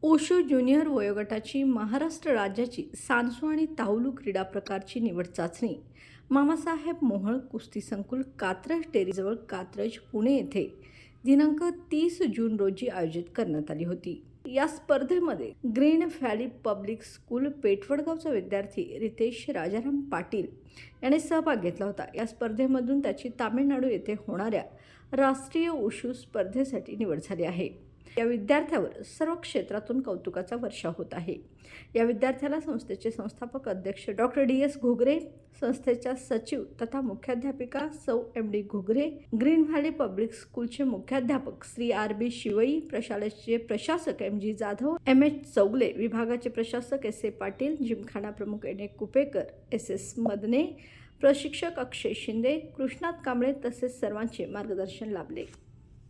Osho junior वयोगटाची Maharashtra राज्याची सांसो आणि तावलू क्रीडा प्रकारची निवड चाचणी मामासाहेब मोहोळ कुस्ती संकुल कात्रज डेअरीजवळ कात्रज पुणे येथे दिनांक 30 जून रोजी आयोजित करण्यात आली होती। या स्पर्धेमध्ये ग्रीन व्हॅली पब्लिक स्कूल पेठवडगावचा विद्यार्थी रितेश राजाराम पाटील याने सहभाग घेतला होता। या स्पर्धेमधून त्याची तामिळनाडू येथे होणाऱ्या राष्ट्रीय ओशो स्पर्धेसाठी निवड झाली आहे। या विद्यार्थ्यावर सर्व क्षेत्रातून कौतुकाचा वर्षाव होत आहे। या विद्यार्थ्याला संस्थेचे संस्थापक अध्यक्ष डॉक्टर डी.एस. घुगरे, संस्थेच्या सचिव तथा मुख्याध्यापिका सौ MD. Ghugare, green valley public स्कूलचे मुख्याध्यापक श्री आर.बी. शिवई, प्रशालेचे प्रशासक एम.जी. जाधव, एम.एच. चौगले, विभागाचे प्रशासक एस.ए. पाटील, जिमखाना प्रमुख एन.ए. कुपेकर, एस.एस. मदने, प्रशिक्षक अक्षय शिंदे, कृष्णात कांबळे तसेच सर्वांचे मार्गदर्शन लाभले।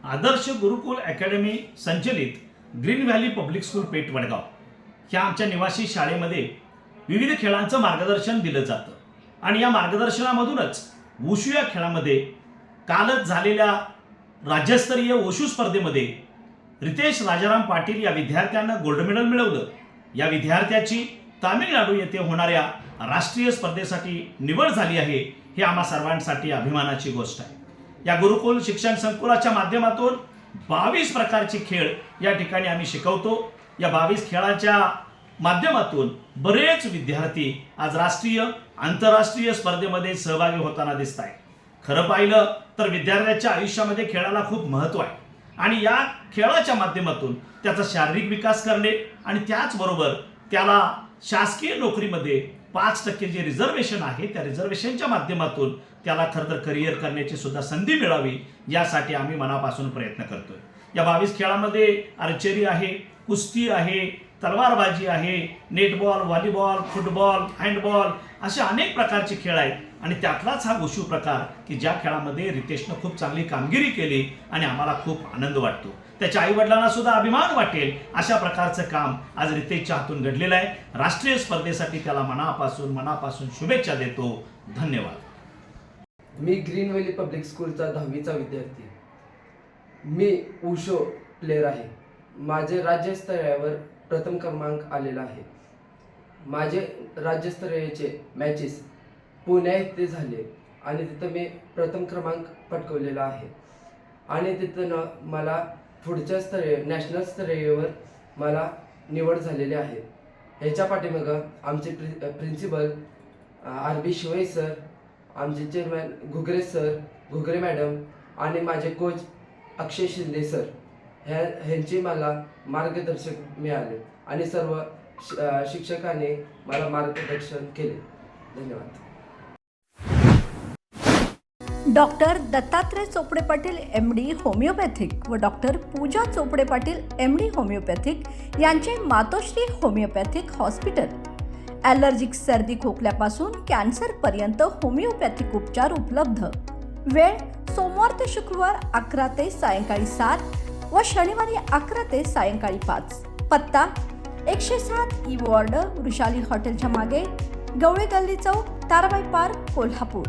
आदर्श गुरुकुल अकॅडमी संचलित green valley public school Peth Vadgaon ह्या आमच्या निवासी शाळेमध्ये विविध खेळांचं मार्गदर्शन दिलं जातं आणि या मार्गदर्शनामधूनच वुशू या खेळामध्ये कालच झालेल्या राज्यस्तरीय वुशू स्पर्धेमध्ये रितेश राजाराम पाटील या विद्यार्थ्यानं गोल्ड मेडल मिळवलं। या विद्यार्थ्याची तामिळनाडू येथे होणाऱ्या राष्ट्रीय स्पर्धेसाठी निवड झाली आहे, हे आम्हा सर्वांसाठी अभिमानाची गोष्ट आहे। या गुरुकुल शिक्षण संकुलाच्या माध्यमातून 22 प्रकारचे खेळ या ठिकाणी आम्ही शिकवतो। या 22 खेळाच्या माध्यमातून बरेच विद्यार्थी आज राष्ट्रीय आंतरराष्ट्रीय स्पर्धेमध्ये सहभागी होताना दिसत आहेत। खरं पाहिलं तर विद्यार्थ्याच्या आयुष्यामध्ये खेळाला खूप महत्त्व आहे आणि या खेळाच्या माध्यमातून त्याचा शारीरिक विकास करणे आणि त्याचबरोबर त्याला शासकीय नोकरीमध्ये 5% जे रिझर्वेशन आहे त्या रिझर्वेशनच्या माध्यमातून त्याला खरं तर करिअर करण्याची सुद्धा संधी मिळावी यासाठी आम्ही मनापासून प्रयत्न करतोय। या 22 खेळामध्ये आर्चरी आहे, कुस्ती आहे, तलवारबाजी आहे, नेटबॉल, व्हॉलीबॉल, फुटबॉल, हँडबॉल असे अनेक प्रकारचे खेळ आहेत आणि त्यातलाच हा वुशू प्रकार की ज्या खेळामध्ये रितेशनं खूप चांगली कामगिरी केली आणि आम्हाला खूप आनंद वाटतो। त्याच्या आईवडिलांना सुद्धा अभिमान वाटेल अशा प्रकारचं काम आज रितेशच्या हातून घडलेलं आहे। राष्ट्रीय स्पर्धेसाठी त्याला मनापासून शुभेच्छा देतो। धन्यवाद। मी ग्रीन व्हॅली पब्लिक स्कूलचा 10वीचा विद्यार्थी। मी वुशू प्लेयर आहे। माझे राज्यस्तरावर प्रथम क्रमांक आलेला आहे। माझे राज्यस्तरीयचे मॅचेस पुणे येथे झाले आणि तिथं मी प्रथम क्रमांक पटकवलेला आहे आणि तिथं मला पुढच्या नॅशनल स्तरीयवर मला निवड झालेली आहे। ह्याच्या पाठीमागं आमचे प्रिन्सिपल आर.बी. शिवई सर, आमचे chairman Ghugare sir, Ghugare madam आणि माझे कोच अक्षय शिंदे सर ह्यांचे मला मार्गदर्शक मिळाले आणि सर्व शिक्षकांनी मला मार्गदर्शन केले। धन्यवाद। Doctor Dattatray Chopde Patil MD. Homeopathic व doctor Pooja Chopde Patil MD. Homeopathic यांचे मातोश्री होमिओपॅथिक हॉस्पिटल ॲलर्जिक सर्दी खोकल्यापासून कॅन्सरपर्यंत होमिओपॅथिक उपचार उपलब्ध। वेळ सोमवार ते शुक्रवार 11 ते सायंकाळी 7 व शनिवारी 11 ते सायंकाळी 5। पत्ता 107 ई वॉर्ड वृषाली हॉटेलच्या मागे, गवळे गल्ली चौक, ताराबाई पार्क, कोल्हापूर।